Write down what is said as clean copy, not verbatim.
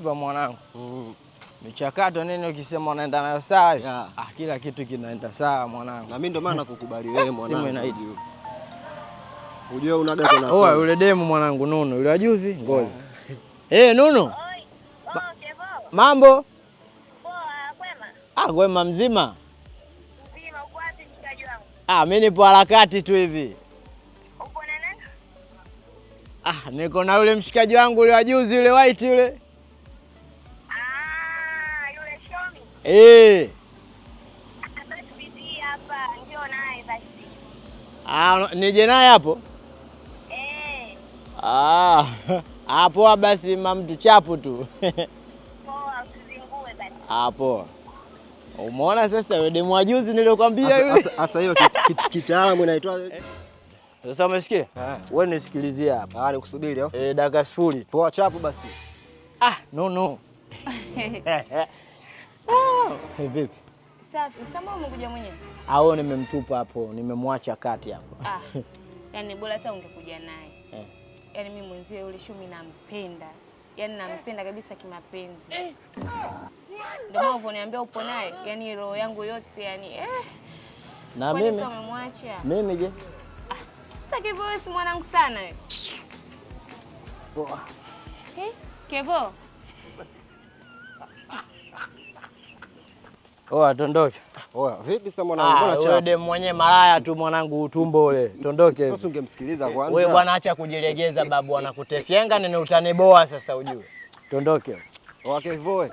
Mwanangu. Michakato nini ukisema unaenda nayo sawa? Yeah. Kila kitu kinaenda sawa mwanangu. Na mimi ndo maana kukubali wewe mwanangu. Simu inaita. Unajua unaga kuna. Oa yule demu mwanangu Nunu, yule wajuzi? Ngoja. Nunu. Oi. Mambo? Poa, kwema? Kwema mzima. Mzima, uko wapi mshikaji wangu? Mimi nipo harakati tu hivi. Uko na nani? Niko na yule mshikaji wangu yule wajuzi yule white yule. Yule Shomi. Basi bidii hapa, njoo naye basi. Nije naye hapo? Poa basi mamtu chapu tu. Poa, usizingue basi. Poa. Umeona sasa yule demu wa juzi niliyokuambia yule? Sasa hiyo kitaalamu inaitwa. Sasa umesikia? Wewe nisikilizie hapa. Nikusubiri au? Dakika 0. Poa chapu basi. No. Vipi? Safi. Sasa umekuja mwenyewe? Nimemtupa hapo, nimemwacha kati hapo. Yaani bora hata ungekuja naye. Yaani mimi mwenzie yule Shomi nampenda. Yaani nampenda kabisa kimapenzi. Ndio maana unaniambia upo naye, yaani roho yangu yote yani Na mimi umemwacha. Mimi je? Sasa Kevo wewe si mwanangu sana wewe. Poa. Kevo. Tondoke. Vipi sasa mwanangu? Mbona cha? Wewe demu mwenyewe malaya tu mwanangu utumbo ule. Tondoke. Sasa ungemsikiliza kwanza. Wewe bwana acha kujilegeza babu, anakutefyenga nini utaniboa sasa ujue. Tondoke. Kevo.